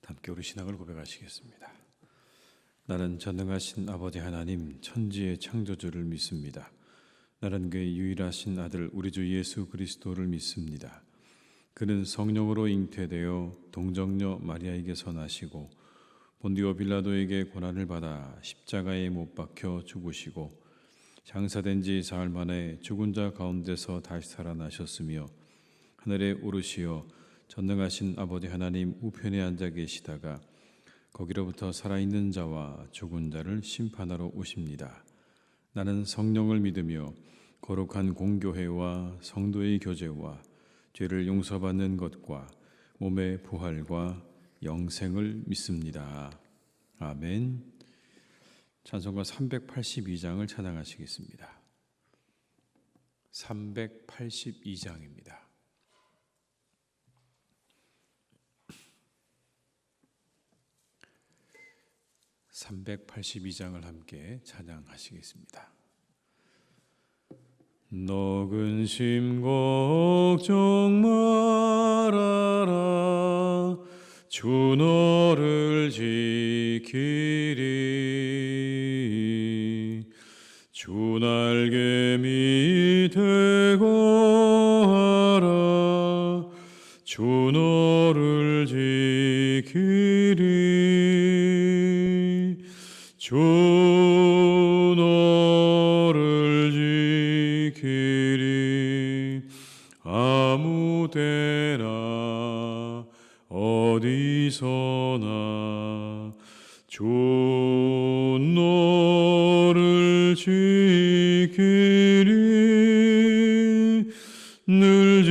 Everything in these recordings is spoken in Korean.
함께 우리 신앙을 고백하시겠습니다. 나는 전능하신 아버지 하나님 천지의 창조주를 믿습니다. 나는 그의 유일하신 아들 우리 주 예수 그리스도를 믿습니다. 그는 성령으로 잉태되어 동정녀 마리아에게서 나시고 본디오 빌라도에게 고난을 받아 십자가에 못 박혀 죽으시고 장사된 지 사흘 만에 죽은 자 가운데서 다시 살아나셨으며 하늘에 오르시어 전능하신 아버지 하나님 우편에 앉아 계시다가 거기로부터 살아있는 자와 죽은 자를 심판하러 오십니다. 나는 성령을 믿으며 거룩한 공교회와 성도의 교제와 죄를 용서받는 것과 몸의 부활과 영생을 믿습니다. 아멘. 찬송가 382장을 찬양하시겠습니다. 382장입니다. 382장을 함께 찬양하시겠습니다. 너 근심 걱정 말아라 주 너를 지키리 주 날개 밑에 거하라 주 너를 지키리 주 너를 지키리 아무 때나 어디서나 주 너를 지키리 늘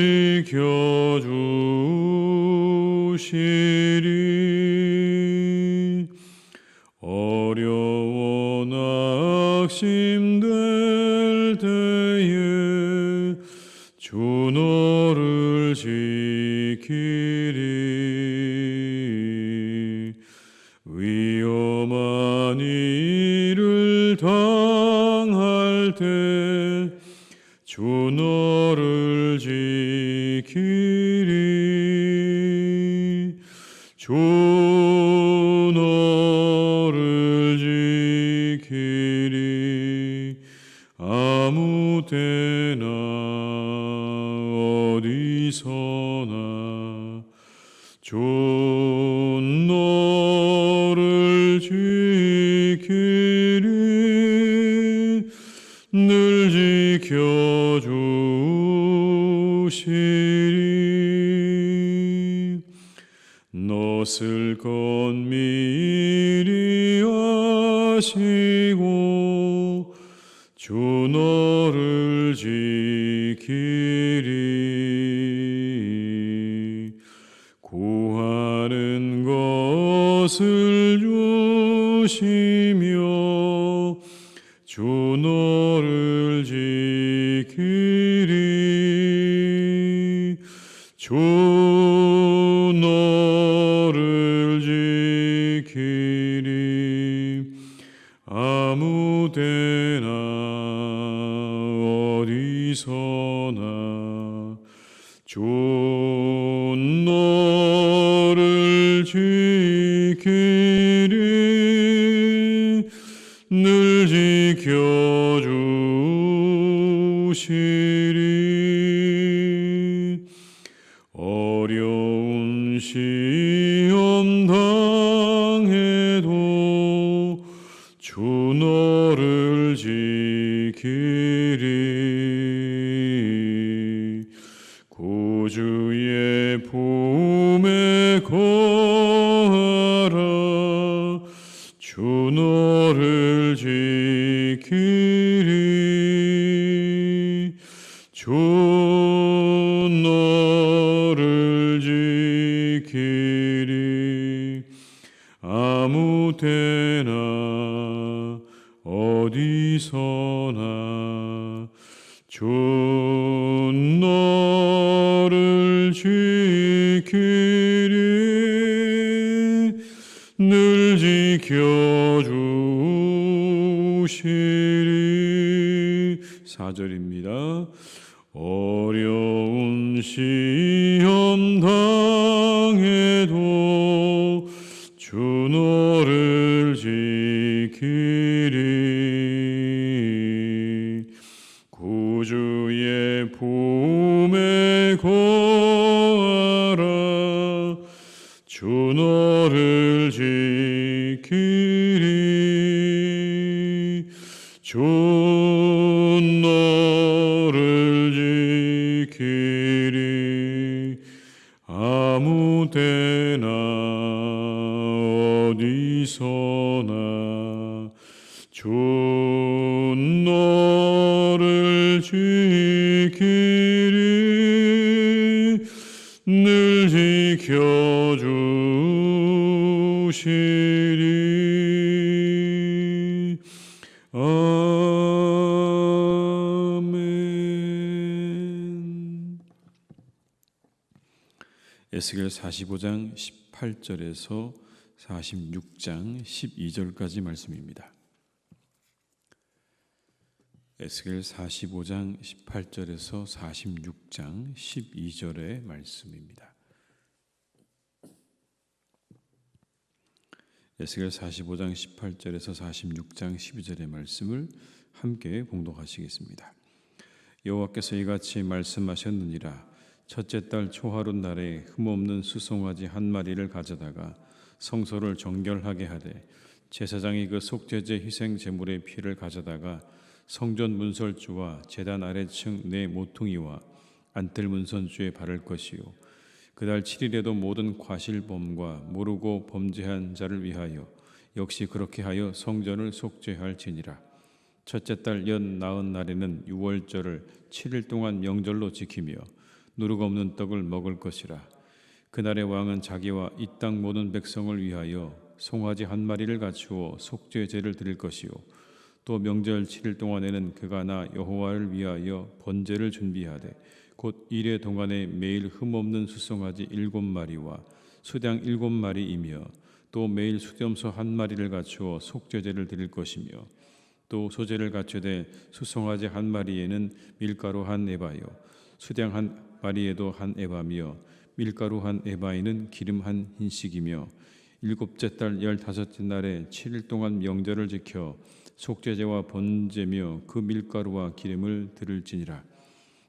지켜주시리 어려워 낙심될 때에 주 너를 지키리 위험한 일을 당할 때 주 너를 지키리 주 너를 지키리 아무 때나 어디서나 주 너를 지키리 늘 지켜주시리 너 쓸 것 미리 아시고 주 너를 지키리 구하는 것을 주시며 주 너를 지키리 주 너를 지키리 아무 때나 어디서나 주 너를 지키리 늘 지켜주시리 어려운 시험 당해도 주 너를 지키리 구주의 품에 거하라 주 너를 지키리 주 너를 지키리 아무 때나 어디서나 주 너를 지키리 늘 지켜주시리 4절입니다. 어려운 시험 당해도 주 너를 지키리 주 너를 지키리 아무 때나 어디서나 주 너를 지키리 늘 지켜주시리 아멘. 에스겔 45장 18절에서 46장 12절까지 말씀입니다. 에스겔 45장 18절에서 46장 12절의 말씀입니다. 에스겔 45장 18절에서 46장 12절의 말씀을 함께 봉독하시겠습니다. 여호와께서 이같이 말씀하셨느니라. 첫째 달 초하룻 날에 흠없는 수송아지 한 마리를 가져다가 성소를 정결하게 하되 제사장이 그 속죄제 희생 제물의 피를 가져다가 성전 문설주와 제단 아래층 네 모퉁이와 안뜰 문선주에 바를 것이요 그달 7일에도 모든 과실범과 모르고 범죄한 자를 위하여 역시 그렇게 하여 성전을 속죄할지니라. 첫째 달 연 나흔 날에는 유월절을 7일 동안 명절로 지키며 누룩 없는 떡을 먹을 것이라. 그날의 왕은 자기와 이 땅 모든 백성을 위하여 송아지 한 마리를 갖추어 속죄제를 드릴 것이요 또 명절 7일 동안에는 그가 나 여호와를 위하여 번제를 준비하되 곧 일의 동안에 매일 흠없는 수송아지 7마리와 수량 7마리이며 또 매일 수염소 한 마리를 갖추어 속죄제를 드릴 것이며 또 소제를 갖추되 수송아지 한 마리에는 밀가루 한 에바요 수량 한 마리에도 한 에바며 밀가루 한 에바에는 기름 한 흰씩이며 일곱째 달 15째 날에 7일 동안 명절을 지켜 속죄제와 번제며 그 밀가루와 기름을 드릴지니라.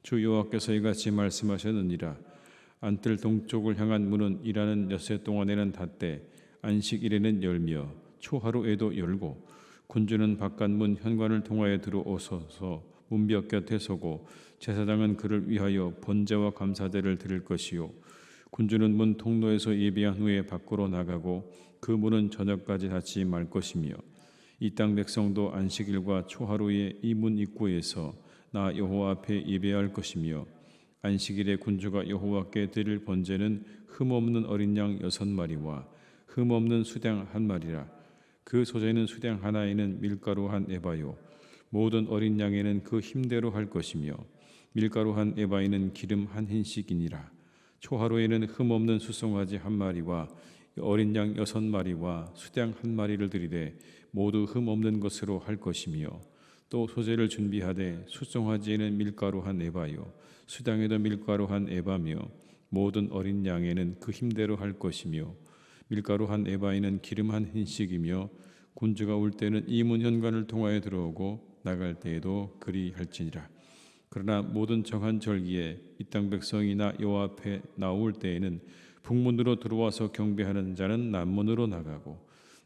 주 여호와께서 이같이 말씀하셨느니라. 안뜰 동쪽을 향한 문은 일하는 엿새 동안에는 닫되 안식일에는 열며 초하루에도 열고 군주는 바깥문 현관을 통하여 들어오소서 문벽 곁에 서고 제사장은 그를 위하여 번제와 감사제를 드릴 것이요 군주는 문 통로에서 예비한 후에 밖으로 나가고 그 문은 저녁까지 닫지 말 것이며 이 땅 백성도 안식일과 초하루에 이 문 입구에서 나 여호와 앞에 예배할 것이며 안식일에 군주가 여호와께 드릴 번제는 흠없는 어린 양 6마리와 흠없는 수량 한 마리라. 그 소재는 수량 하나에는 밀가루 한 에바요 모든 어린 양에는 그 힘대로 할 것이며 밀가루 한 에바에는 기름 한 흰씩이니라. 초하루에는 흠없는 수송아지 한 마리와 어린 양 6마리와 수량 한 마리를 드리되 모두 흠없는 것으로 할 것이며 또 소제를 준비하되 수송아지에는 밀가루 한 에바요 수량에도 밀가루 한 에바며 모든 어린 양에는 그 힘대로 할 것이며 밀가루 한 에바에는 기름 한 흰씩이며 군주가 올 때는 이 문 현관을 통하여 들어오고 나갈 때에도 그리할지니라. 그러나 모든 정한 절기에 이 땅 백성이나 여호와 앞에 나올 때에는 북문으로 들어와서 경배하는 자는 남문으로 나가고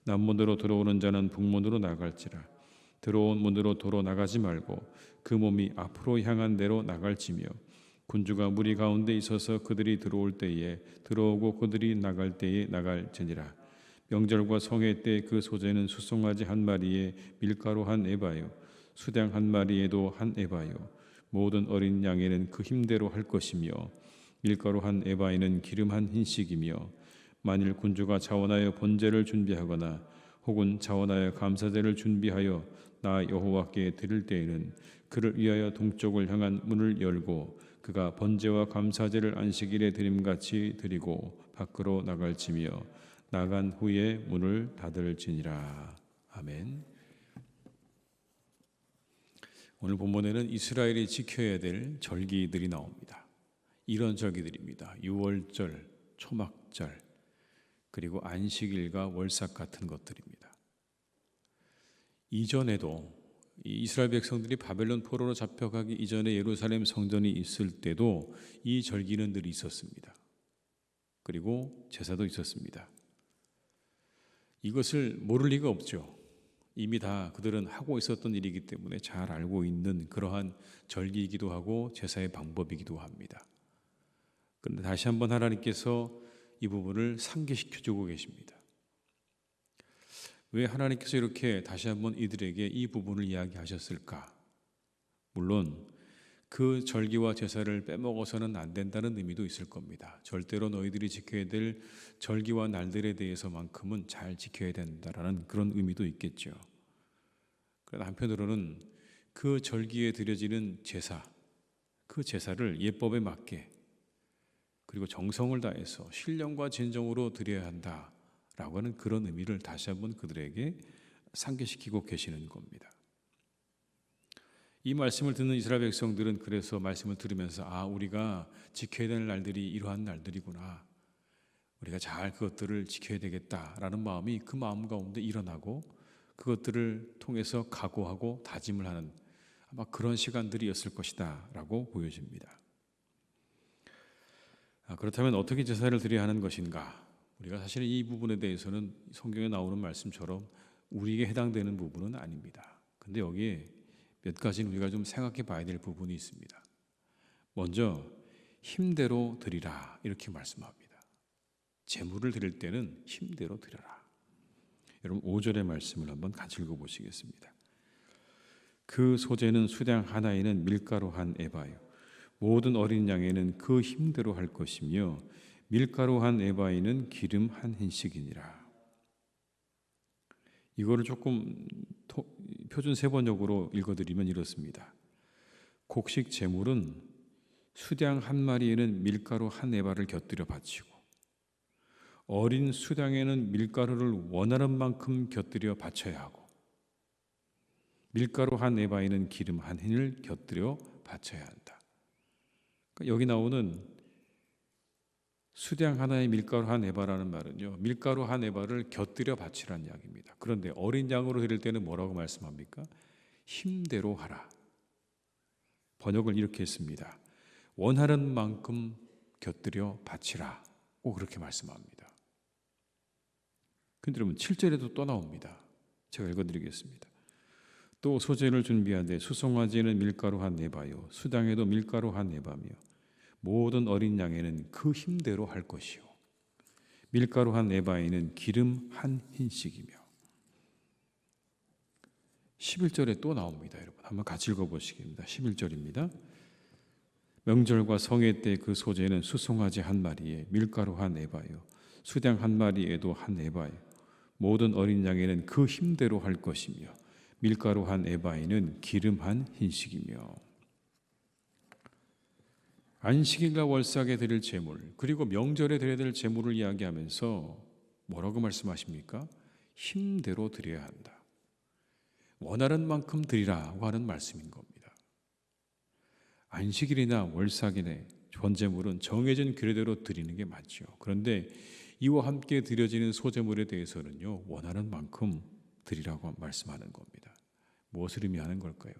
남문으로 들어오는 자는 북문으로 나갈지라. 들어온 문으로 도로 나가지 말고 그 몸이 앞으로 향한 대로 나갈지며 군주가 무리 가운데 있어서 그들이 들어올 때에 들어오고 그들이 나갈 때에 나갈지니라. 명절과 성회 때 그 소재는 수송아지 한 마리에 밀가루 한 에바요 수량 한 마리에도 한 에바요 모든 어린 양에는 그 힘대로 할 것이며 밀가루 한 에바에는 기름 한 흰씩이며 만일 군주가 자원하여 번제를 준비하거나 혹은 자원하여 감사제를 준비하여 나 여호와께 드릴 때에는 그를 위하여 동쪽을 향한 문을 열고 그가 번제와 감사제를 안식일에 드림같이 드리고 밖으로 나갈지며 나간 후에 문을 닫을지니라. 아멘. 오늘 본문에는 이스라엘이 지켜야 될 절기들이 나옵니다. 이런 절기들입니다. 유월절, 초막절, 그리고 안식일과 월삭 같은 것들입니다. 이전에도 이스라엘 백성들이 바벨론 포로로 잡혀가기 이전에 예루살렘 성전이 있을 때도 이 절기는 늘 있었습니다. 그리고 제사도 있었습니다. 이것을 모를 리가 없죠. 이미 다 그들은 하고 있었던 일이기 때문에 잘 알고 있는 그러한 절기이기도 하고 제사의 방법이기도 합니다. 그런데 다시 한번 하나님께서 이 부분을 상기시켜주고 계십니다. 왜 하나님께서 이렇게 다시 한번 이들에게 이 부분을 이야기하셨을까? 물론 그 절기와 제사를 빼먹어서는 안 된다는 의미도 있을 겁니다. 절대로 너희들이 지켜야 될 절기와 날들에 대해서만큼은 잘 지켜야 된다라는 그런 의미도 있겠죠. 그러나 한편으로는 그 절기에 드려지는 제사, 그 제사를 예법에 맞게 그리고 정성을 다해서 신령과 진정으로 드려야 한다라고 하는 그런 의미를 다시 한번 그들에게 상기시키고 계시는 겁니다. 이 말씀을 듣는 이스라엘 백성들은 그래서 말씀을 들으면서 우리가 지켜야 될 날들이 이러한 날들이구나. 우리가 잘 그것들을 지켜야 되겠다라는 마음이 그 마음 가운데 일어나고 그것들을 통해서 각오하고 다짐을 하는 아마 그런 시간들이었을 것이다 라고 보여집니다. 그렇다면 어떻게 제사를 드려야 하는 것인가? 우리가 사실 이 부분에 대해서는 성경에 나오는 말씀처럼 우리에게 해당되는 부분은 아닙니다. 근데 여기에 몇 가지는 우리가 좀 생각해 봐야 될 부분이 있습니다. 먼저 힘대로 드리라 이렇게 말씀합니다. 제물을 드릴 때는 힘대로 드려라. 여러분 5절의 말씀을 한번 같이 읽어보시겠습니다. 그 소재는 수량 하나에는 밀가루 한 에바요 모든 어린 양에는 그 힘대로 할 것이며 밀가루 한 에바에는 기름 한 흰씩이니라. 이거를 조금 표준 세번역으로 읽어드리면 이렇습니다. 곡식 제물은 수량 한 마리에는 밀가루 한 에바를 곁들여 바치고 어린 수량에는 밀가루를 원하는 만큼 곁들여 바쳐야 하고 밀가루 한 에바에는 기름 한 흰을 곁들여 바쳐야 한다. 그러니까 여기 나오는 수량 하나의 밀가루 한 에바라는 말은요, 밀가루 한 에바를 곁들여 바치라는 이야기입니다. 그런데 어린 양으로 드릴 때는 뭐라고 말씀합니까? 힘대로 하라. 번역을 이렇게 했습니다. 원하는 만큼 곁들여 바치라고 그렇게 말씀합니다. 근데 여러분 7절에도 또 나옵니다. 제가 읽어드리겠습니다. 또 소재를 준비하되 수송아지는 밀가루 한 에바요 수당에도 밀가루 한 에바며 모든 어린 양에는 그 힘대로 할 것이요 밀가루 한 에바에는 기름 한 흰씩이며 11절에 또 나옵니다. 여러분 한번 같이 읽어보시겠습니다. 11절입니다. 명절과 성회 때 그 소재는 수송아지 한 마리에 밀가루 한 에바요 수당 한 마리에도 한 에바요 모든 어린 양에는 그 힘대로 할 것이며 밀가루 한 에바에는 기름 한 흰씩이며. 안식일과 월삭에 드릴 제물 그리고 명절에 드려야 될 제물을 이야기하면서 뭐라고 말씀하십니까? 힘대로 드려야 한다. 원하는 만큼 드리라고 하는 말씀인 겁니다. 안식일이나 월삭일의 번제물은 정해진 규례대로 드리는 게 맞죠. 그런데 이와 함께 드려지는 소제물에 대해서는요, 원하는 만큼 드리라고 말씀하는 겁니다. 무엇을 의미하는 걸까요?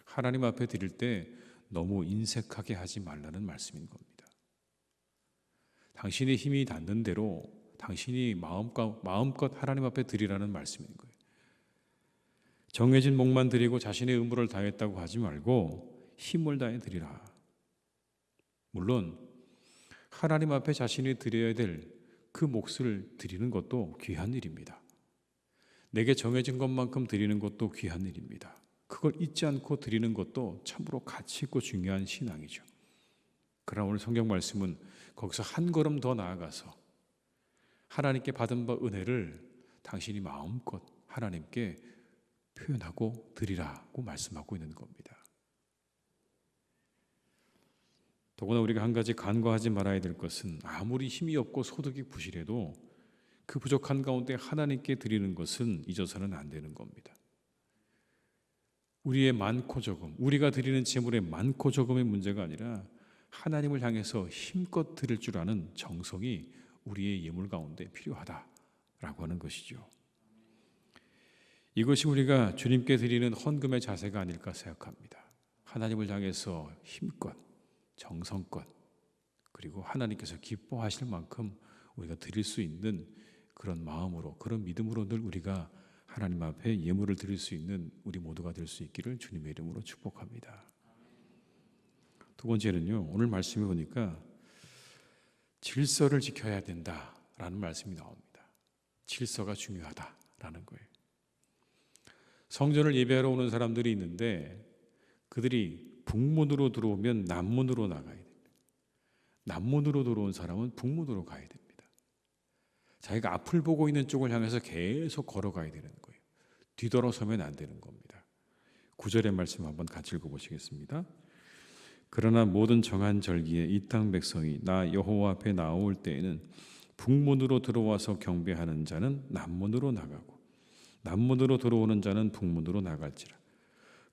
하나님 앞에 드릴 때 너무 인색하게 하지 말라는 말씀인 겁니다. 당신의 힘이 닿는 대로 당신이 마음껏 하나님 앞에 드리라는 말씀인 거예요. 정해진 목만 드리고 자신의 의무를 다했다고 하지 말고 힘을 다해 드리라. 물론 하나님 앞에 자신이 드려야 될 그 몫을 드리는 것도 귀한 일입니다. 내게 정해진 것만큼 드리는 것도 귀한 일입니다. 그걸 잊지 않고 드리는 것도 참으로 가치 있고 중요한 신앙이죠. 그러나 오늘 성경 말씀은 거기서 한 걸음 더 나아가서 하나님께 받은 바 은혜를 당신이 마음껏 하나님께 표현하고 드리라고 말씀하고 있는 겁니다. 더구나 우리가 한 가지 간과하지 말아야 될 것은 아무리 힘이 없고 소득이 부실해도 그 부족한 가운데 하나님께 드리는 것은 잊어서는 안 되는 겁니다. 우리의 많고 적음, 우리가 드리는 제물의 많고 적음의 문제가 아니라 하나님을 향해서 힘껏 드릴 줄 아는 정성이 우리의 예물 가운데 필요하다라고 하는 것이죠. 이것이 우리가 주님께 드리는 헌금의 자세가 아닐까 생각합니다. 하나님을 향해서 힘껏, 정성껏, 그리고 하나님께서 기뻐하실 만큼 우리가 드릴 수 있는 그런 마음으로, 그런 믿음으로 늘 우리가 하나님 앞에 예물을 드릴 수 있는 우리 모두가 될 수 있기를 주님의 이름으로 축복합니다. 두 번째는요, 오늘 말씀해 보니까 질서를 지켜야 된다라는 말씀이 나옵니다. 질서가 중요하다라는 거예요. 성전을 예배하러 오는 사람들이 있는데 그들이 북문으로 들어오면 남문으로 나가야 됩니다. 남문으로 들어온 사람은 북문으로 가야 됩니다. 자기가 앞을 보고 있는 쪽을 향해서 계속 걸어가야 되는 거예요. 뒤돌아서면 안 되는 겁니다. 9절의 말씀 한번 같이 읽어보시겠습니다. 그러나 모든 정한 절기에 이 땅 백성이 나 여호와 앞에 나올 때에는 북문으로 들어와서 경배하는 자는 남문으로 나가고 남문으로 들어오는 자는 북문으로 나갈지라.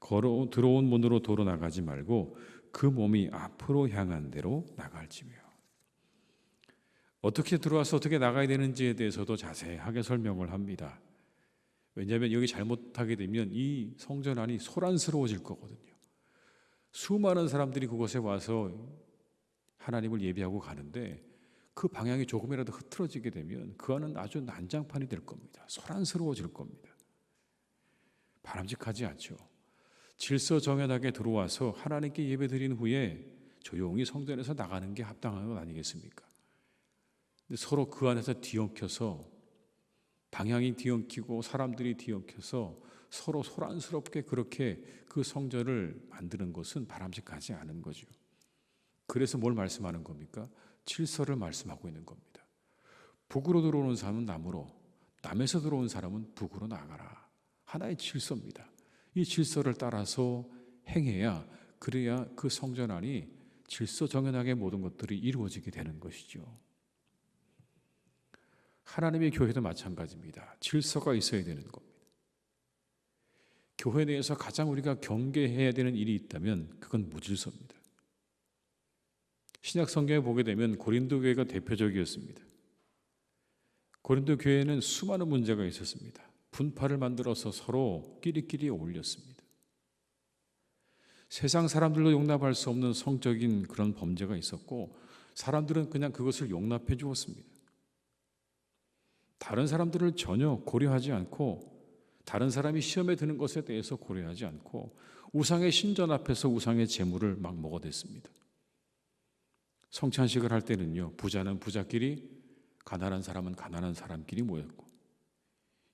걸어 들어온 문으로 도로 나가지 말고 그 몸이 앞으로 향한 대로 나갈지며. 어떻게 들어와서 어떻게 나가야 되는지에 대해서도 자세하게 설명을 합니다. 왜냐하면 여기 잘못하게 되면 이 성전 안이 소란스러워질 거거든요. 수많은 사람들이 그곳에 와서 하나님을 예배하고 가는데 그 방향이 조금이라도 흐트러지게 되면 그 안은 아주 난장판이 될 겁니다. 소란스러워질 겁니다. 바람직하지 않죠. 질서정연하게 들어와서 하나님께 예배드린 후에 조용히 성전에서 나가는 게 합당한 것 아니겠습니까? 근데 서로 그 안에서 뒤엉켜서 방향이 뒤엉키고 사람들이 뒤엉켜서 서로 소란스럽게 그렇게 그 성전을 만드는 것은 바람직하지 않은 거죠. 그래서 뭘 말씀하는 겁니까? 질서를 말씀하고 있는 겁니다. 북으로 들어오는 사람은 남으로, 남에서 들어온 사람은 북으로 나가라. 하나의 질서입니다. 이 질서를 따라서 행해야, 그래야 그 성전 안이 질서정연하게 모든 것들이 이루어지게 되는 것이죠. 하나님의 교회도 마찬가지입니다. 질서가 있어야 되는 겁니다. 교회 내에서 가장 우리가 경계해야 되는 일이 있다면 그건 무질서입니다. 신약 성경에 보게 되면 고린도 교회가 대표적이었습니다. 고린도 교회에는 수많은 문제가 있었습니다. 분파를 만들어서 서로 끼리끼리 어울렸습니다. 세상 사람들도 용납할 수 없는 성적인 그런 범죄가 있었고 사람들은 그냥 그것을 용납해 주었습니다. 다른 사람들을 전혀 고려하지 않고 다른 사람이 시험에 드는 것에 대해서 고려하지 않고 우상의 신전 앞에서 우상의 제물을 막 먹어댔습니다. 성찬식을 할 때는요, 부자는 부자끼리, 가난한 사람은 가난한 사람끼리 모였고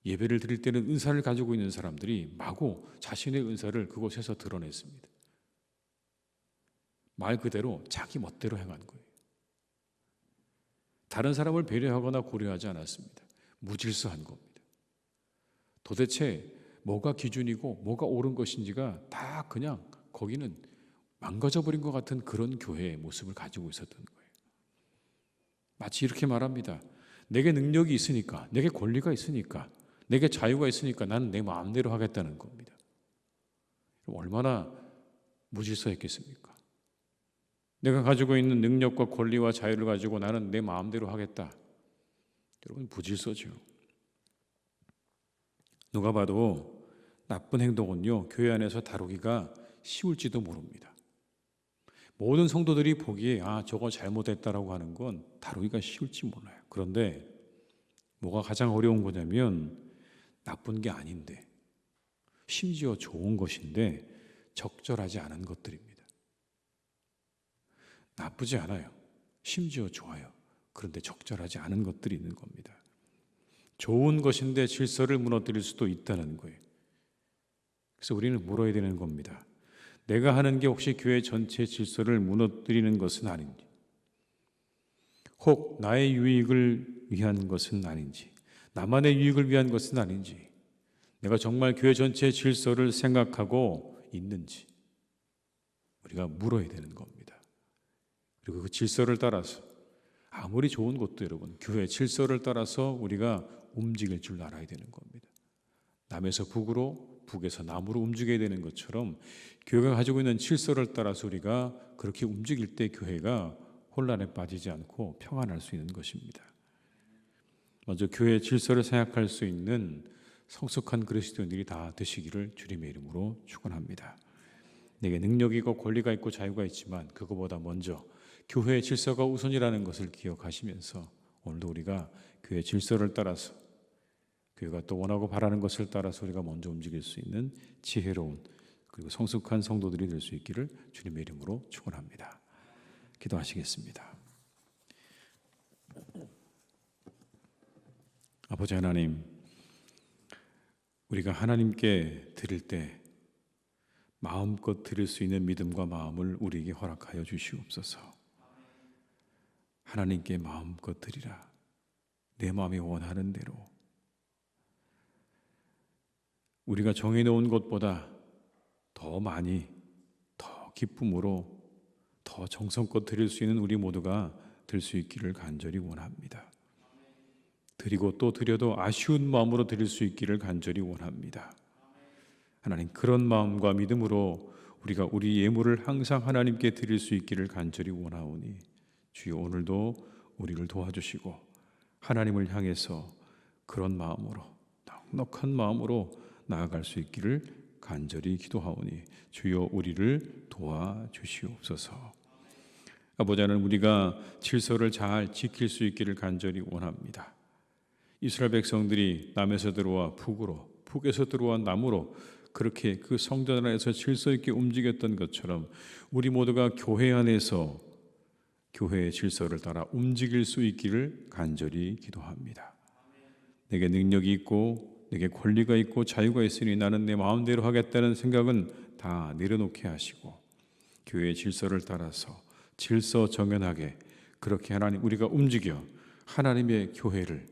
예배를 드릴 때는 은사를 가지고 있는 사람들이 마구 자신의 은사를 그곳에서 드러냈습니다. 말 그대로 자기 멋대로 행한 거예요. 다른 사람을 배려하거나 고려하지 않았습니다. 무질서한 겁니다. 도대체 뭐가 기준이고 뭐가 옳은 것인지가 다 그냥 거기는 망가져버린 것 같은 그런 교회의 모습을 가지고 있었던 거예요. 마치 이렇게 말합니다. 내게 능력이 있으니까, 내게 권리가 있으니까, 내게 자유가 있으니까 나는 내 마음대로 하겠다는 겁니다. 얼마나 무질서했겠습니까? 내가 가지고 있는 능력과 권리와 자유를 가지고 나는 내 마음대로 하겠다. 여러분, 무질서죠. 누가 봐도 나쁜 행동은요, 교회 안에서 다루기가 쉬울지도 모릅니다. 모든 성도들이 보기에 저거 잘못했다라고 하는 건 다루기가 쉬울지 몰라요. 그런데 뭐가 가장 어려운 거냐면 나쁜 게 아닌데 심지어 좋은 것인데 적절하지 않은 것들입니다. 나쁘지 않아요. 심지어 좋아요. 그런데 적절하지 않은 것들이 있는 겁니다. 좋은 것인데 질서를 무너뜨릴 수도 있다는 거예요. 그래서 우리는 물어야 되는 겁니다. 내가 하는 게 혹시 교회 전체의 질서를 무너뜨리는 것은 아닌지, 혹 나의 유익을 위한 것은 아닌지, 나만의 유익을 위한 것은 아닌지, 내가 정말 교회 전체의 질서를 생각하고 있는지 우리가 물어야 되는 겁니다. 그리고 그 질서를 따라서 아무리 좋은 것도 여러분 교회 질서를 따라서 우리가 움직일 줄 알아야 되는 겁니다. 남에서 북으로, 북에서 남으로 움직여야 되는 것처럼 교회가 가지고 있는 질서를 따라서 우리가 그렇게 움직일 때 교회가 혼란에 빠지지 않고 평안할 수 있는 것입니다. 먼저 교회의 질서를 생각할 수 있는 성숙한 그리스도인들이 다 되시기를 주님의 이름으로 축원합니다. 내게 능력이 있고 권리가 있고 자유가 있지만 그거보다 먼저 교회의 질서가 우선이라는 것을 기억하시면서 오늘도 우리가 교회의 질서를 따라서 교회가 또 원하고 바라는 것을 따라서 우리가 먼저 움직일 수 있는 지혜로운 그리고 성숙한 성도들이 될 수 있기를 주님의 이름으로 축원합니다. 기도하시겠습니다. 아버지 하나님, 우리가 하나님께 드릴 때 마음껏 드릴 수 있는 믿음과 마음을 우리에게 허락하여 주시옵소서. 하나님께 마음껏 드리라. 내 마음이 원하는 대로. 우리가 정해놓은 것보다 더 많이, 더 기쁨으로, 더 정성껏 드릴 수 있는 우리 모두가 될 수 있기를 간절히 원합니다. 드리고 또 드려도 아쉬운 마음으로 드릴 수 있기를 간절히 원합니다. 하나님, 그런 마음과 믿음으로 우리가 우리 예물을 항상 하나님께 드릴 수 있기를 간절히 원하오니 주여 오늘도 우리를 도와주시고 하나님을 향해서 그런 마음으로, 넉넉한 마음으로 나아갈 수 있기를 간절히 기도하오니 주여 우리를 도와주시옵소서. 아버지 하나님, 우리가 질서를 잘 지킬 수 있기를 간절히 원합니다. 이스라엘 백성들이 남에서 들어와 북으로, 북에서 들어와 남으로 그렇게 그 성전 안에서 질서 있게 움직였던 것처럼 우리 모두가 교회 안에서 교회의 질서를 따라 움직일 수 있기를 간절히 기도합니다. 내게 능력이 있고 내게 권리가 있고 자유가 있으니 나는 내 마음대로 하겠다는 생각은 다 내려놓게 하시고 교회의 질서를 따라서 질서 정연하게 그렇게 하나님 우리가 움직여 하나님의 교회를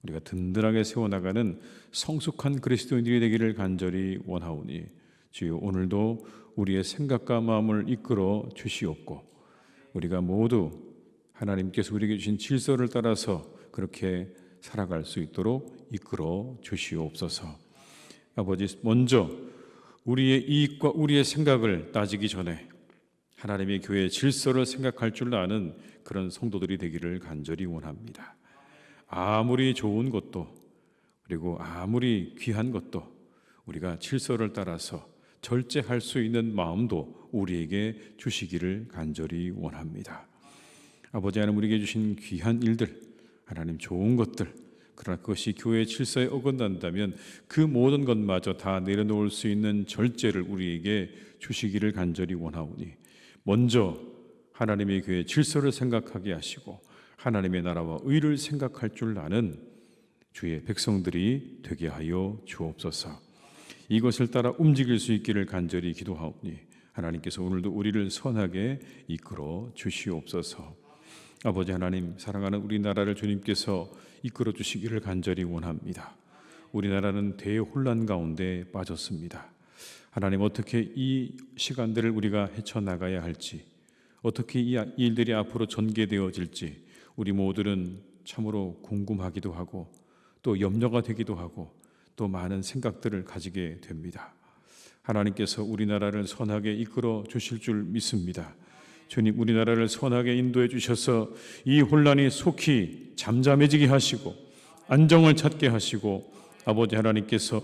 우리가 든든하게 세워나가는 성숙한 그리스도인들이 되기를 간절히 원하오니 주여 오늘도 우리의 생각과 마음을 이끌어 주시옵고 우리가 모두 하나님께서 우리에게 주신 질서를 따라서 그렇게 살아갈 수 있도록 이끌어 주시옵소서. 아버지, 먼저 우리의 이익과 우리의 생각을 따지기 전에 하나님의 교회의 질서를 생각할 줄 아는 그런 성도들이 되기를 간절히 원합니다. 아무리 좋은 것도 그리고 아무리 귀한 것도 우리가 질서를 따라서 절제할 수 있는 마음도 우리에게 주시기를 간절히 원합니다. 아버지 하나님, 우리에게 주신 귀한 일들, 하나님 좋은 것들, 그러나 그것이 교회의 질서에 어긋난다면 그 모든 것마저 다 내려놓을 수 있는 절제를 우리에게 주시기를 간절히 원하오니 먼저 하나님의 교회의 질서를 생각하게 하시고 하나님의 나라와 의를 생각할 줄 아는 주의 백성들이 되게 하여 주옵소서. 이것을 따라 움직일 수 있기를 간절히 기도하오니 하나님께서 오늘도 우리를 선하게 이끌어 주시옵소서. 아버지 하나님, 사랑하는 우리나라를 주님께서 이끌어 주시기를 간절히 원합니다. 우리나라는 대혼란 가운데 빠졌습니다. 하나님, 어떻게 이 시간들을 우리가 헤쳐나가야 할지, 어떻게 이 일들이 앞으로 전개되어질지 우리 모두는 참으로 궁금하기도 하고 또 염려가 되기도 하고 또 많은 생각들을 가지게 됩니다. 하나님께서 우리나라를 선하게 이끌어 주실 줄 믿습니다. 주님, 우리나라를 선하게 인도해 주셔서 이 혼란이 속히 잠잠해지게 하시고 안정을 찾게 하시고 아버지 하나님께서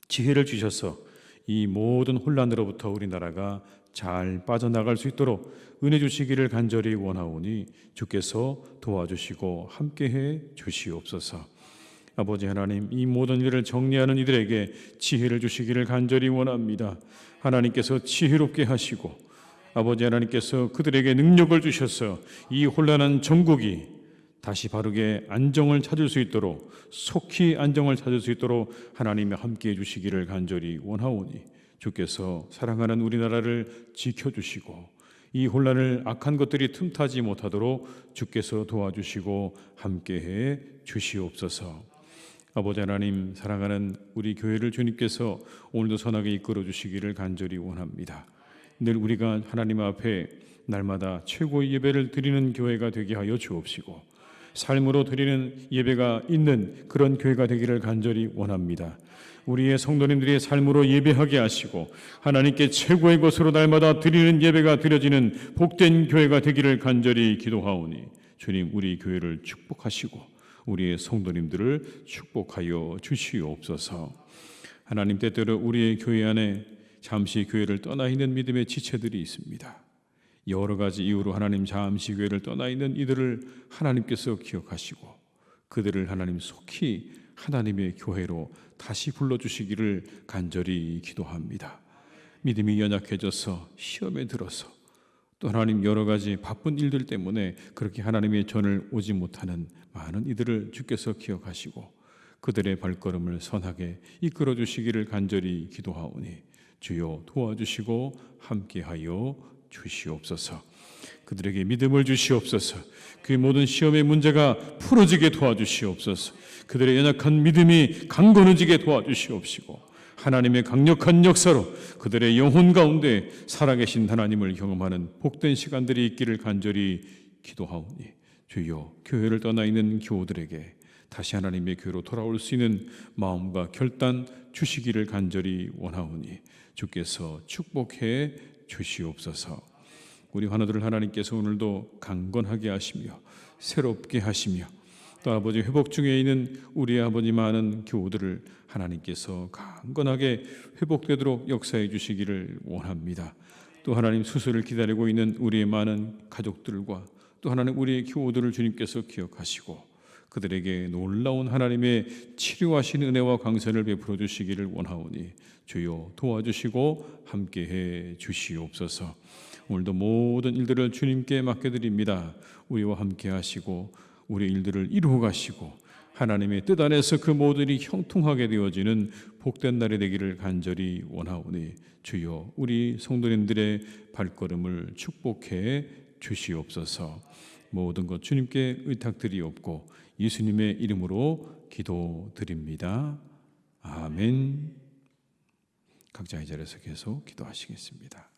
지혜를 주셔서 이 모든 혼란으로부터 우리나라가 잘 빠져나갈 수 있도록 은혜 주시기를 간절히 원하오니 주께서 도와주시고 함께해 주시옵소서. 아버지 하나님, 이 모든 일을 정리하는 이들에게 지혜를 주시기를 간절히 원합니다. 하나님께서 지혜롭게 하시고 아버지 하나님께서 그들에게 능력을 주셔서 이 혼란한 전국이 다시 바르게 안정을 찾을 수 있도록 속히 안정을 찾을 수 있도록 하나님이 함께해 주시기를 간절히 원하오니 주께서 사랑하는 우리나라를 지켜주시고 이 혼란을 악한 것들이 틈타지 못하도록 주께서 도와주시고 함께해 주시옵소서. 아버지 하나님, 사랑하는 우리 교회를 주님께서 오늘도 선하게 이끌어 주시기를 간절히 원합니다. 늘 우리가 하나님 앞에 날마다 최고의 예배를 드리는 교회가 되게 하여 주옵시고 삶으로 드리는 예배가 있는 그런 교회가 되기를 간절히 원합니다. 우리의 성도님들이 삶으로 예배하게 하시고 하나님께 최고의 것으로 날마다 드리는 예배가 드려지는 복된 교회가 되기를 간절히 기도하오니 주님, 우리 교회를 축복하시고 우리의 성도님들을 축복하여 주시옵소서. 하나님, 때때로 우리의 교회 안에 잠시 교회를 떠나 있는 믿음의 지체들이 있습니다. 여러 가지 이유로 하나님 잠시 교회를 떠나 있는 이들을 하나님께서 기억하시고 그들을 하나님 속히 하나님의 교회로 다시 불러주시기를 간절히 기도합니다. 믿음이 연약해져서 시험에 들어서 또 하나님 여러 가지 바쁜 일들 때문에 그렇게 하나님의 전을 오지 못하는 많은 이들을 주께서 기억하시고 그들의 발걸음을 선하게 이끌어 주시기를 간절히 기도하오니 주여 도와주시고 함께하여 주시옵소서. 그들에게 믿음을 주시옵소서. 그 모든 시험의 문제가 풀어지게 도와주시옵소서. 그들의 연약한 믿음이 강건해지게 도와주시옵시고 하나님의 강력한 역사로 그들의 영혼 가운데 살아계신 하나님을 경험하는 복된 시간들이 있기를 간절히 기도하오니 주여 교회를 떠나 있는 교우들에게 다시 하나님의 교회로 돌아올 수 있는 마음과 결단 주시기를 간절히 원하오니 주께서 축복해 주시옵소서. 우리 환우들을 하나님께서 오늘도 강건하게 하시며 새롭게 하시며 또 아버지 회복 중에 있는 우리 아버지 많은 교우들을 하나님께서 강건하게 회복되도록 역사해 주시기를 원합니다. 또 하나님 수술을 기다리고 있는 우리의 많은 가족들과 또 하나님 우리의 교우들을 주님께서 기억하시고 그들에게 놀라운 하나님의 치료하신 은혜와 광선을 베풀어 주시기를 원하오니 주여 도와주시고 함께해 주시옵소서. 오늘도 모든 일들을 주님께 맡겨드립니다. 우리와 함께 하시고 우리 일들을 이루어 가시고 하나님의 뜻 안에서 그 모든 일이 형통하게 되어지는 복된 날이 되기를 간절히 원하오니 주여 우리 성도님들의 발걸음을 축복해 주시옵소서. 모든 것 주님께 의탁드리옵고 예수님의 이름으로 기도드립니다. 아멘. 각자의 자리에서 계속 기도하시겠습니다.